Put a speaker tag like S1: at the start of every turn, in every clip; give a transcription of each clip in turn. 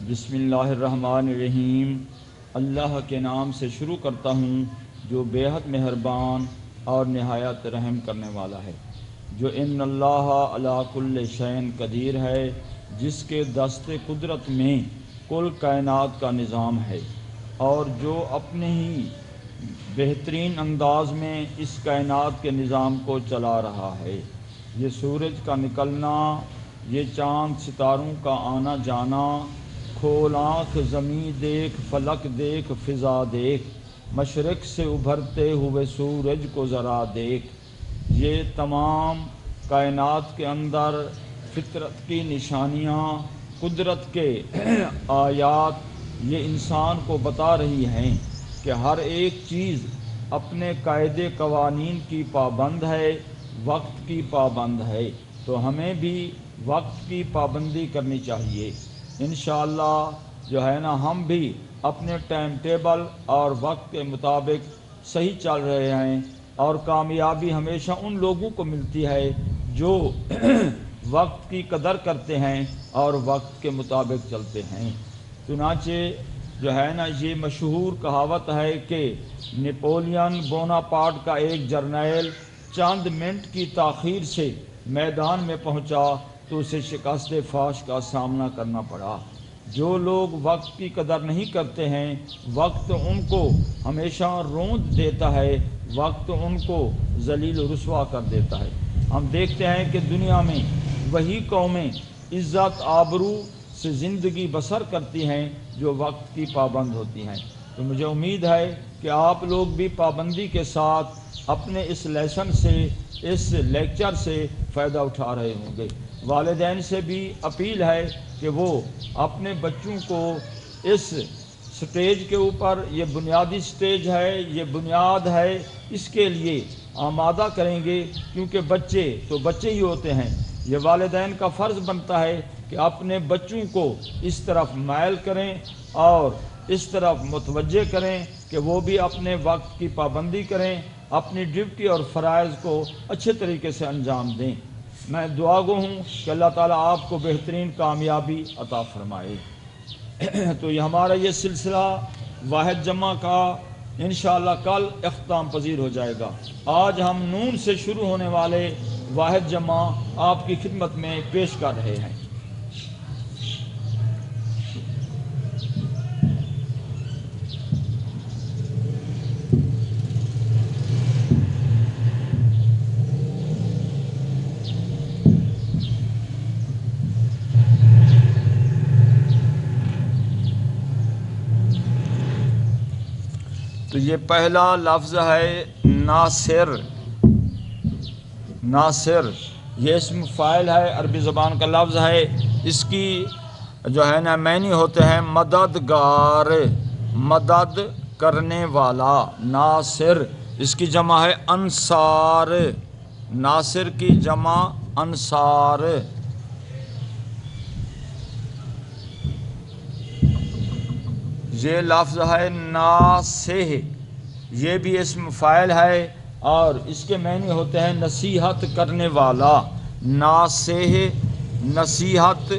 S1: بسم اللہ الرحمن الرحیم۔ اللہ کے نام سے شروع کرتا ہوں جو بے حد مہربان اور نہایت رحم کرنے والا ہے۔ جو ان اللہ علی کل شیء قدیر ہے، جس کے دست قدرت میں کل کائنات کا نظام ہے، اور جو اپنے ہی بہترین انداز میں اس کائنات کے نظام کو چلا رہا ہے۔ یہ سورج کا نکلنا، یہ چاند ستاروں کا آنا جانا، کھول آنکھ زمیں دیکھ، فلک دیکھ، فضا دیکھ، مشرق سے ابھرتے ہوئے سورج کو ذرا دیکھ، یہ تمام کائنات کے اندر فطرت کی نشانیاں، قدرت کے آیات یہ انسان کو بتا رہی ہیں کہ ہر ایک چیز اپنے قاعدے قوانین کی پابند ہے، وقت کی پابند ہے، تو ہمیں بھی وقت کی پابندی کرنی چاہیے۔ انشاءاللہ جو ہے نا ہم بھی اپنے ٹائم ٹیبل اور وقت کے مطابق صحیح چل رہے ہیں، اور کامیابی ہمیشہ ان لوگوں کو ملتی ہے جو وقت کی قدر کرتے ہیں اور وقت کے مطابق چلتے ہیں۔ چنانچہ جو ہے نا یہ مشہور کہاوت ہے کہ نپولین بوناپارٹ کا ایک جرنیل چند منٹ کی تاخیر سے میدان میں پہنچا تو اسے شکست فاش کا سامنا کرنا پڑا۔ جو لوگ وقت کی قدر نہیں کرتے ہیں، وقت ان کو ہمیشہ روند دیتا ہے، وقت ان کو ذلیل و رسوا کر دیتا ہے۔ ہم دیکھتے ہیں کہ دنیا میں وہی قومیں عزت آبرو سے زندگی بسر کرتی ہیں جو وقت کی پابند ہوتی ہیں۔ تو مجھے امید ہے کہ آپ لوگ بھی پابندی کے ساتھ اپنے اس لیسن سے، اس لیکچر سے فائدہ اٹھا رہے ہوں گے۔ والدین سے بھی اپیل ہے کہ وہ اپنے بچوں کو اس سٹیج کے اوپر، یہ بنیادی سٹیج ہے، یہ بنیاد ہے، اس کے لیے آمادہ کریں گے، کیونکہ بچے تو بچے ہی ہوتے ہیں۔ یہ والدین کا فرض بنتا ہے کہ اپنے بچوں کو اس طرف مائل کریں اور اس طرف متوجہ کریں کہ وہ بھی اپنے وقت کی پابندی کریں، اپنی ڈیوٹی اور فرائض کو اچھے طریقے سے انجام دیں۔ میں دعا گو ہوں کہ اللہ تعالیٰ آپ کو بہترین کامیابی عطا فرمائے۔ تو یہ ہمارا یہ سلسلہ واحد جمع کا انشاءاللہ کل اختتام پذیر ہو جائے گا۔ آج ہم نون سے شروع ہونے والے واحد جمع آپ کی خدمت میں پیش کر رہے ہیں۔ تو یہ پہلا لفظ ہے ناصر۔ ناصر یہ اسم فاعل ہے، عربی زبان کا لفظ ہے۔ اس کی جو ہے نا معنی ہوتے ہیں مددگار، مدد کرنے والا۔ ناصر اس کی جمع ہے انصار، ناصر کی جمع انصار۔ یہ لفظ ہے ناصح، یہ بھی اسم فاعل ہے اور اس کے معنی ہوتے ہیں نصیحت کرنے والا۔ ناصح نصیحت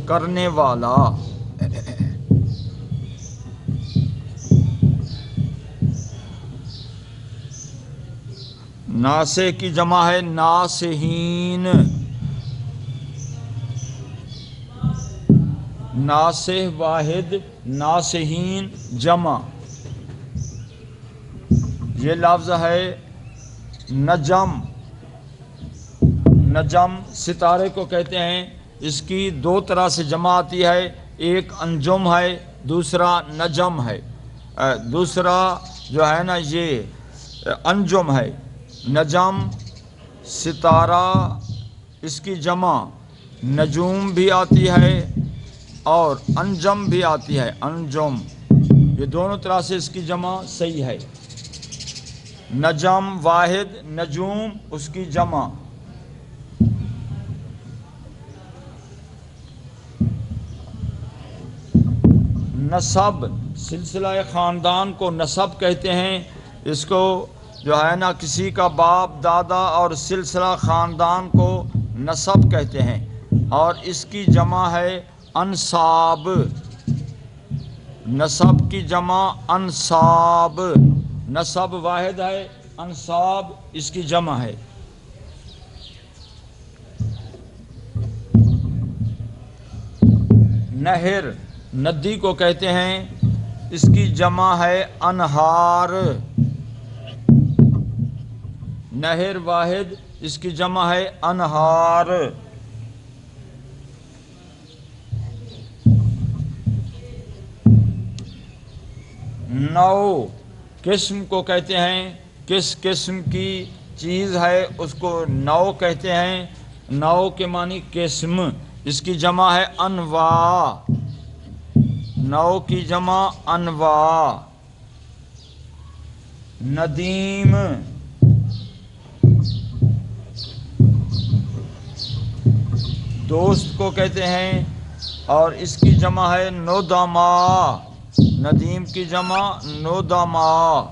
S1: کرنے والا۔ ناصح کی جمع ہے ناصحین۔ ناصح واحد، ناصحین جمع۔ یہ لفظ ہے نجم۔ نجم ستارے کو کہتے ہیں۔ اس کی دو طرح سے جمع آتی ہے، ایک انجم ہے، دوسرا نجم ہے۔ دوسرا جو ہے نا یہ انجم ہے۔ نجم ستارہ، اس کی جمع نجوم بھی آتی ہے اور انجم بھی آتی ہے، انجم۔ یہ دونوں طرح سے اس کی جمع صحیح ہے۔ نجم واحد، نجوم اس کی جمع۔ نسب، سلسلہ خاندان کو نسب کہتے ہیں۔ اس کو جو ہے نا کسی کا باپ دادا اور سلسلہ خاندان کو نسب کہتے ہیں، اور اس کی جمع ہے انصاب۔ نسب کی جمع انصاب، نسب واحد ہے، انصاب اس کی جمع ہے۔ نہر، ندی کو کہتے ہیں، اس کی جمع ہے انہار۔ نہر واحد، اس کی جمع ہے انہار۔ نو، قسم کو کہتے ہیں، کس قسم کی چیز ہے اس کو نو کہتے ہیں۔ نو کے معنی قسم، اس کی جمع ہے انواع۔ نو کی جمع انواع۔ ندیم، دوست کو کہتے ہیں اور اس کی جمع ہے ندما۔ ندیم کی جمع ندما۔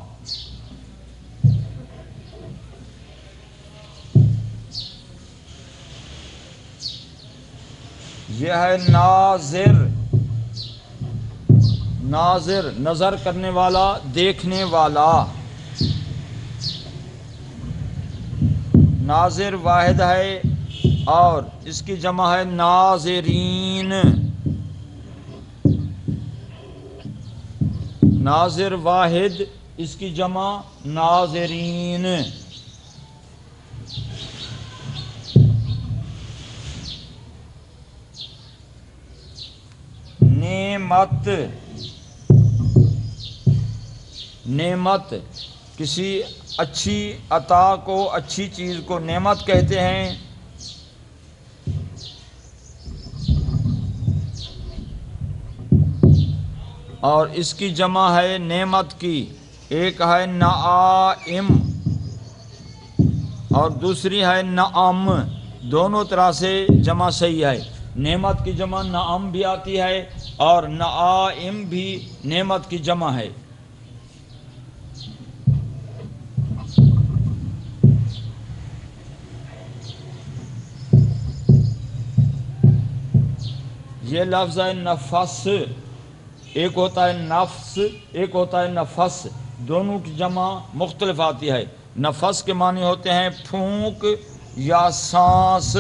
S1: یہ ہے ناظر، ناظر نظر کرنے والا، دیکھنے والا۔ ناظر واحد ہے اور اس کی جمع ہے ناظرین۔ ناظر واحد، اس کی جمع ناظرین۔ نعمت، نعمت کسی اچھی عطا کو، اچھی چیز کو نعمت کہتے ہیں۔ اور اس کی جمع ہے نعمت کی، ایک ہے نعائم اور دوسری ہے نعم، دونوں طرح سے جمع صحیح ہے۔ نعمت کی جمع نعم بھی آتی ہے اور نعائم بھی نعمت کی جمع ہے۔ یہ لفظ ہے نفس، ایک ہوتا ہے نفس، ایک ہوتا ہے نفس، دونوں کی جمع مختلف آتی ہے۔ نفس کے معنی ہوتے ہیں پھونک یا سانس۔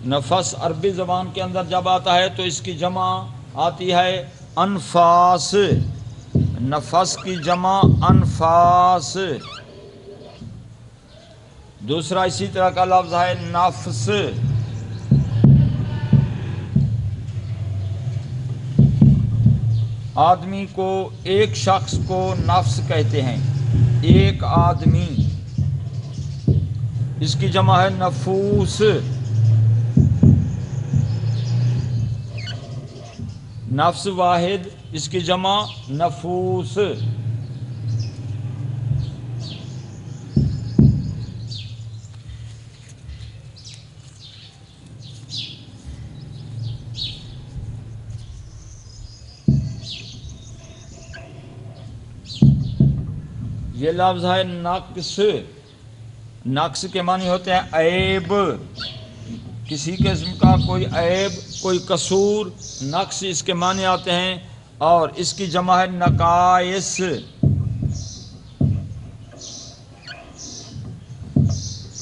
S1: نفس عربی زبان کے اندر جب آتا ہے تو اس کی جمع آتی ہے انفاس۔ نفس کی جمع انفاس۔ دوسرا اسی طرح کا لفظ ہے نفس۔ آدمی کو، ایک شخص کو نفس کہتے ہیں، ایک آدمی، اس کی جمع ہے نفوس۔ نفس واحد، اس کی جمع نفوس۔ یہ لفظ ہے نقص۔ نقص کے معنی ہوتے ہیں عیب، کسی قسم کا کوئی عیب، کوئی قصور، نقص اس کے معنی آتے ہیں اور اس کی جمع ہے نقائص۔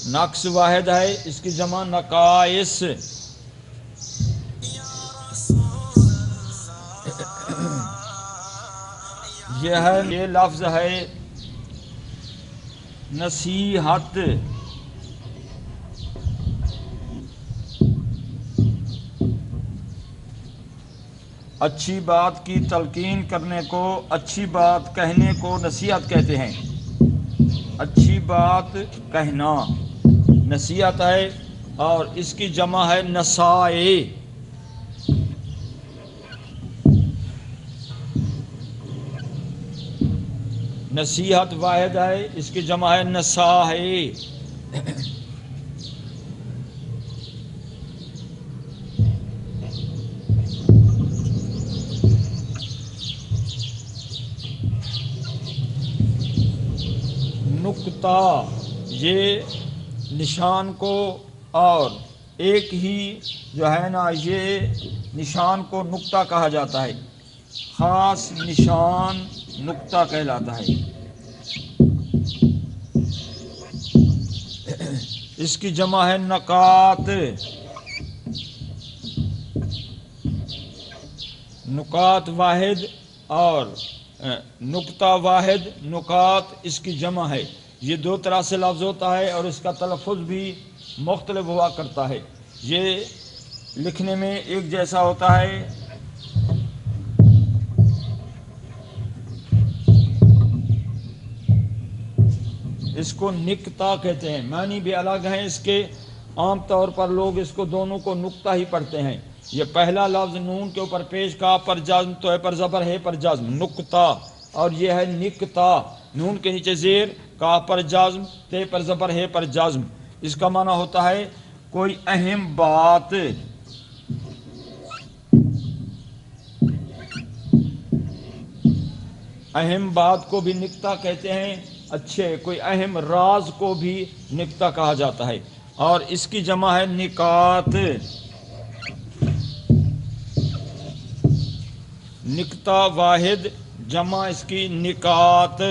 S1: نقص واحد ہے، اس کی جمع نقائص۔ یہ لفظ ہے نصیحت۔ اچھی بات کی تلقین کرنے کو، اچھی بات کہنے کو نصیحت کہتے ہیں۔ اچھی بات کہنا نصیحت ہے اور اس کی جمع ہے نصائح۔ نصیحت واحد ہے، اس کی جمع ہے نصائح۔ نقطہ، یہ نشان کو اور ایک ہی جو ہے نا یہ نشان کو نقطہ کہا جاتا ہے، خاص نشان نقطہ کہلاتا ہے۔ اس کی جمع ہے نقاط۔ نقاط واحد اور نقطہ واحد، نقاط اس کی جمع ہے۔ یہ دو طرح سے لفظ ہوتا ہے اور اس کا تلفظ بھی مختلف ہوا کرتا ہے۔ یہ لکھنے میں ایک جیسا ہوتا ہے، اس کو نقطہ کہتے ہیں، معنی بھی الگ ہیں اس کے۔ عام طور پر لوگ اس کو دونوں کو نقطہ ہی پڑھتے ہیں۔ یہ پہلا لفظ نون کے اوپر پیش کا پر جزم، تو ہے پر زبر، ہے پر جزم، نقطہ، اور یہ ہے نقطہ، نون کے نیچے زیر، کا پر جزم، تے پر زبر، ہے پر جزم۔ اس کا معنی ہوتا ہے کوئی اہم بات، اہم بات کو بھی نقطہ کہتے ہیں۔ اچھے کوئی اہم راز کو بھی نقطہ کہا جاتا ہے، اور اس کی جمع ہے نکات۔ نقطہ واحد جمع اس کی نکات۔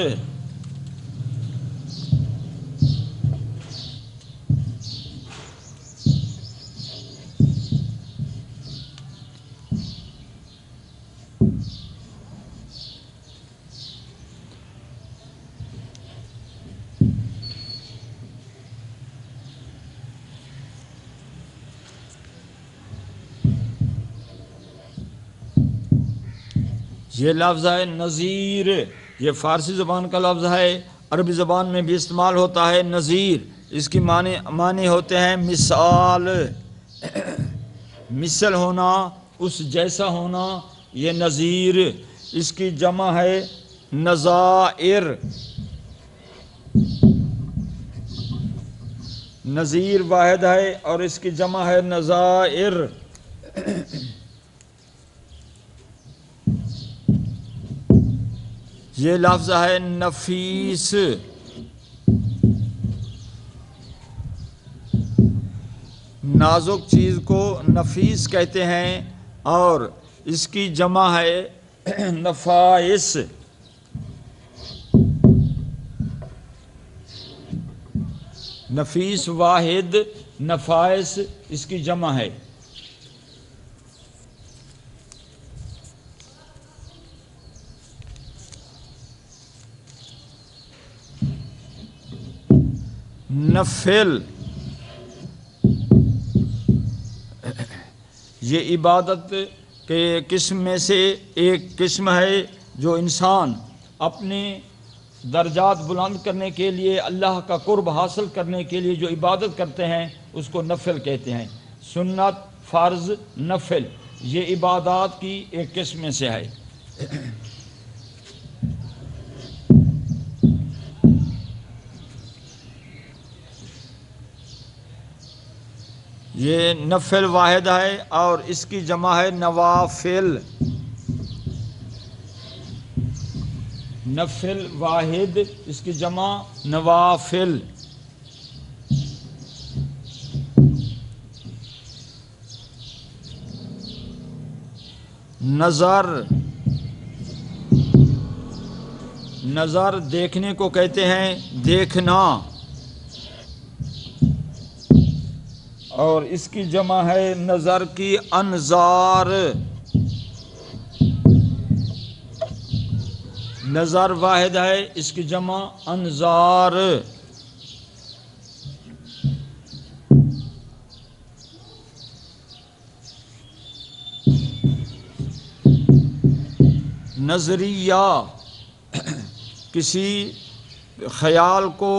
S1: یہ لفظ ہے نظیر، یہ فارسی زبان کا لفظ ہے، عربی زبان میں بھی استعمال ہوتا ہے نظیر۔ اس کی معنی ہوتے ہیں مثال، مثل ہونا، اس جیسا ہونا، یہ نظیر۔ اس کی جمع ہے نظائر۔ نظیر واحد ہے اور اس کی جمع ہے نظائر۔ یہ لفظ ہے نفیس۔ نازک چیز کو نفیس کہتے ہیں، اور اس کی جمع ہے نفائس۔ نفیس واحد، نفائس اس کی جمع ہے۔ نفل، یہ عبادت کے قسم میں سے ایک قسم ہے، جو انسان اپنے درجات بلند کرنے کے لیے، اللہ کا قرب حاصل کرنے کے لیے جو عبادت کرتے ہیں اس کو نفل کہتے ہیں۔ سنت، فرض، نفل، یہ عبادات کی ایک قسم میں سے ہے۔ یہ نفل واحد ہے اور اس کی جمع ہے نوافل۔ نفل واحد، اس کی جمع نوافل۔ نظر، نظر دیکھنے کو کہتے ہیں، دیکھنا، اور اس کی جمع ہے نظر کی انظار۔ نظر واحد ہے، اس کی جمع انظار۔ نظریہ، کسی خیال کو،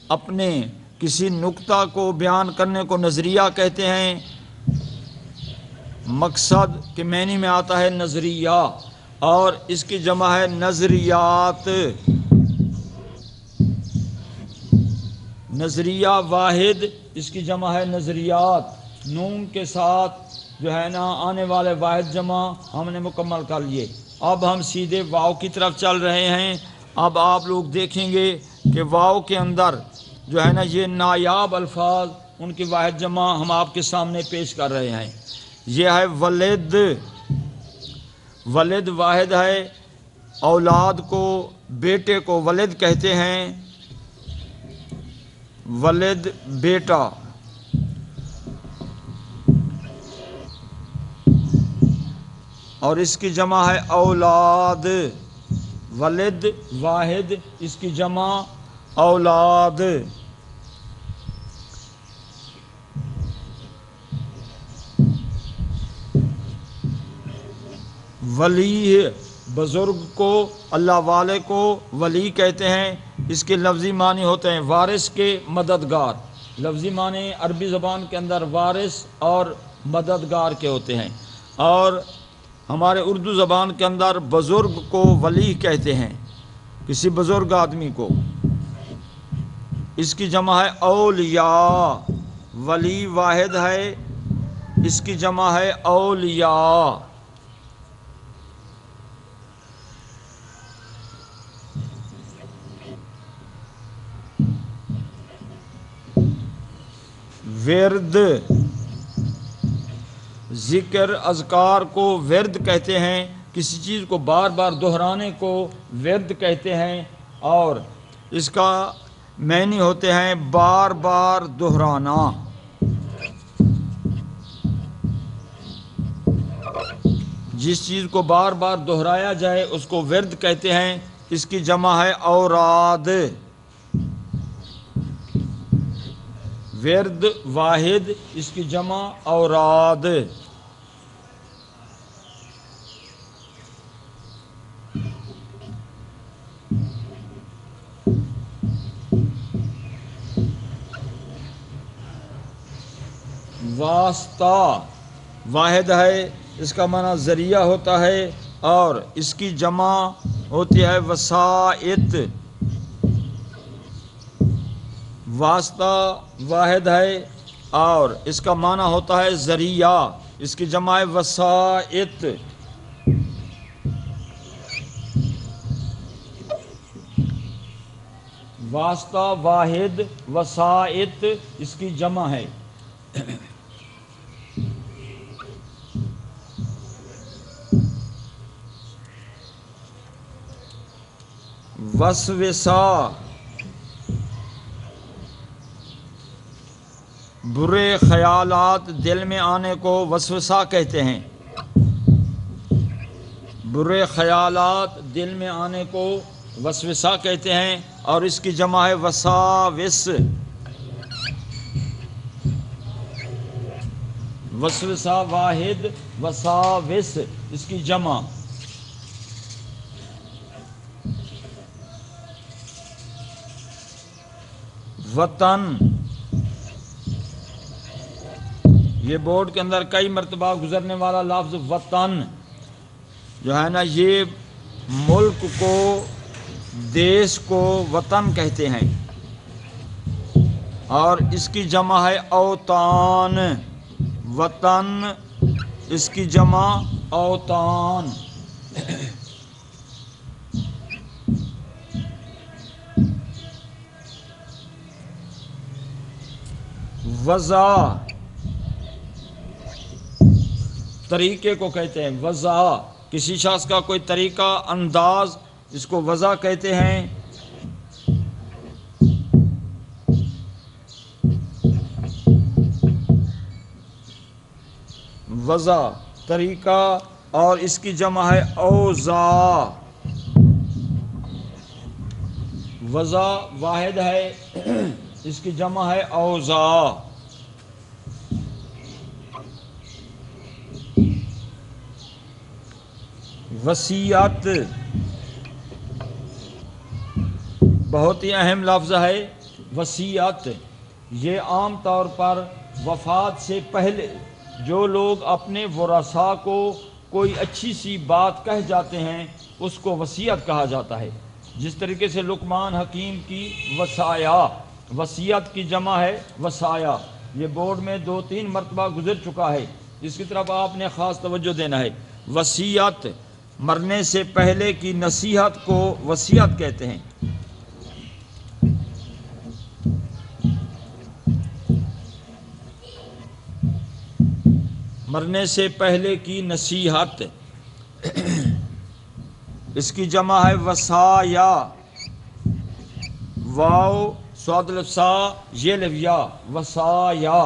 S1: اپنے کسی نقطہ کو بیان کرنے کو نظریہ کہتے ہیں۔ مقصد کے معنی میں آتا ہے نظریہ، اور اس کی جمع ہے نظریات۔ نظریہ واحد، اس کی جمع ہے نظریات۔ نون کے ساتھ جو ہے نا آنے والے واحد جمع ہم نے مکمل کر لیے۔ اب ہم سیدھے واو کی طرف چل رہے ہیں۔ اب آپ لوگ دیکھیں گے کہ واو کے اندر جو ہے نا یہ نایاب الفاظ ان کی واحد جمع ہم آپ کے سامنے پیش کر رہے ہیں۔ یہ ہے ولد، ولد واحد ہے، اولاد کو، بیٹے کو ولد کہتے ہیں، ولد بیٹا، اور اس کی جمع ہے اولاد۔ ولد واحد، اس کی جمع اولاد۔ ولی، بزرگ کو، اللہ والے کو ولی کہتے ہیں۔ اس کے لفظی معنی ہوتے ہیں وارث کے مددگار۔ لفظی معنی عربی زبان کے اندر وارث اور مددگار کے ہوتے ہیں، اور ہمارے اردو زبان کے اندر بزرگ کو ولی کہتے ہیں، کسی بزرگ آدمی کو۔ اس کی جمع ہے اولیاء۔ ولی واحد ہے، اس کی جمع ہے اولیاء۔ ورد، ذکر اذکار کو ورد کہتے ہیں، کسی چیز کو بار بار دہرانے کو ورد کہتے ہیں، اور اس کا معنی ہوتے ہیں بار بار دہرانا۔ جس چیز کو بار بار دہرایا جائے اس کو ورد کہتے ہیں۔ اس کی جمع ہے اوراد۔ ورد واحد، اس کی جمع اوراد۔ واسطہ واحد ہے، اس کا معنی ذریعہ ہوتا ہے، اور اس کی جمع ہوتی ہے وسائط۔ واسطہ واحد ہے اور اس کا معنی ہوتا ہے ذریعہ، اس کی جمع ہے وسائط۔ واسطہ واحد، وسائط اس کی جمع ہے۔ وسوسہ، برے خیالات دل میں آنے کو وسوسہ کہتے ہیں۔ برے خیالات دل میں آنے کو وسوسہ کہتے ہیں، اور اس کی جمع ہے وساوس۔ وسوسہ واحد، وساوس اس کی جمع۔ وطن، یہ بورڈ کے اندر کئی مرتبہ گزرنے والا لفظ وطن جو ہے نا، یہ ملک کو، دیش کو وطن کہتے ہیں، اور اس کی جمع ہے اوطان۔ وطن اس کی جمع اوطان۔ وضع، طریقے کو کہتے ہیں وضع، کسی شخص کا کوئی طریقہ، انداز، اس کو وضع کہتے ہیں۔ وضع طریقہ، اور اس کی جمع ہے اوضاع۔ وضع واحد ہے، اس کی جمع ہے اوضاع۔ وصیت بہت ہی اہم لفظ ہے۔ وصیت یہ عام طور پر وفات سے پہلے جو لوگ اپنے ورثاء کو کوئی اچھی سی بات کہہ جاتے ہیں اس کو وصیت کہا جاتا ہے۔ جس طریقے سے لقمان حکیم کی وصایا، وصیت کی جمع ہے وصایا۔ یہ بورڈ میں 2-3 مرتبہ گزر چکا ہے، اس کی طرف آپ نے خاص توجہ دینا ہے۔ وصیت، مرنے سے پہلے کی نصیحت کو وصیت کہتے ہیں۔ مرنے سے پہلے کی نصیحت، اس کی جمع ہے وصایا، واو صاد الفسا یہ لفیا وصایا۔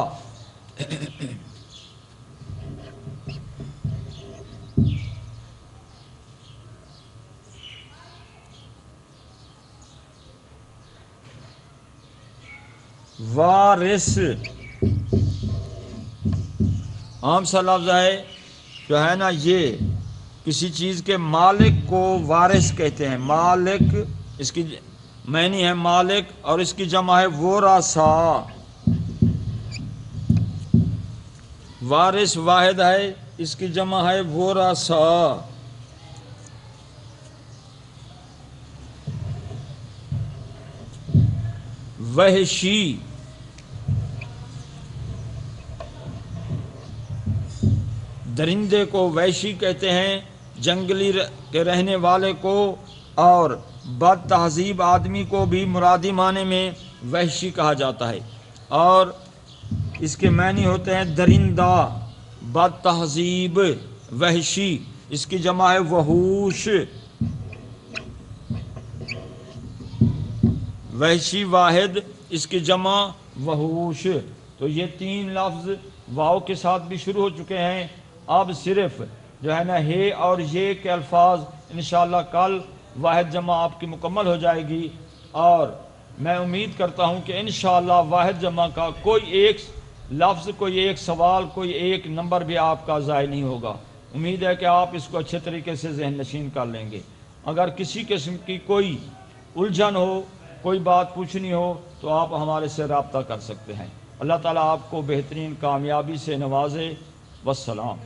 S1: وارث عام سا لفظ ہے، جو ہے نا یہ کسی چیز کے مالک کو وارث کہتے ہیں۔ مالک اس کی معنی ہے مالک، اور اس کی جمع ہے ورثا۔ وارث واحد ہے، اس کی جمع ہے ورثا۔ وحشی درندے کو وحشی کہتے ہیں، جنگلی کے رہنے والے کو، اور بد تہذیب آدمی کو بھی مرادی معنی میں وحشی کہا جاتا ہے، اور اس کے معنی ہوتے ہیں درندہ، بد تہذیب، وحشی۔ اس کی جمع ہے وحوش۔ وحشی واحد، اس کی جمع وحوش۔ تو یہ تین لفظ واو کے ساتھ بھی شروع ہو چکے ہیں۔ اب صرف جو ہے نا ہے اور یہ کے الفاظ انشاءاللہ کل واحد جمع آپ کی مکمل ہو جائے گی، اور میں امید کرتا ہوں کہ انشاءاللہ واحد جمع کا کوئی ایک لفظ، کوئی ایک سوال، کوئی ایک نمبر بھی آپ کا ضائع نہیں ہوگا۔ امید ہے کہ آپ اس کو اچھے طریقے سے ذہن نشین کر لیں گے۔ اگر کسی قسم کی کوئی الجھن ہو، کوئی بات پوچھنی ہو، تو آپ ہمارے سے رابطہ کر سکتے ہیں۔ اللہ تعالیٰ آپ کو بہترین کامیابی سے نوازے۔ والسلام۔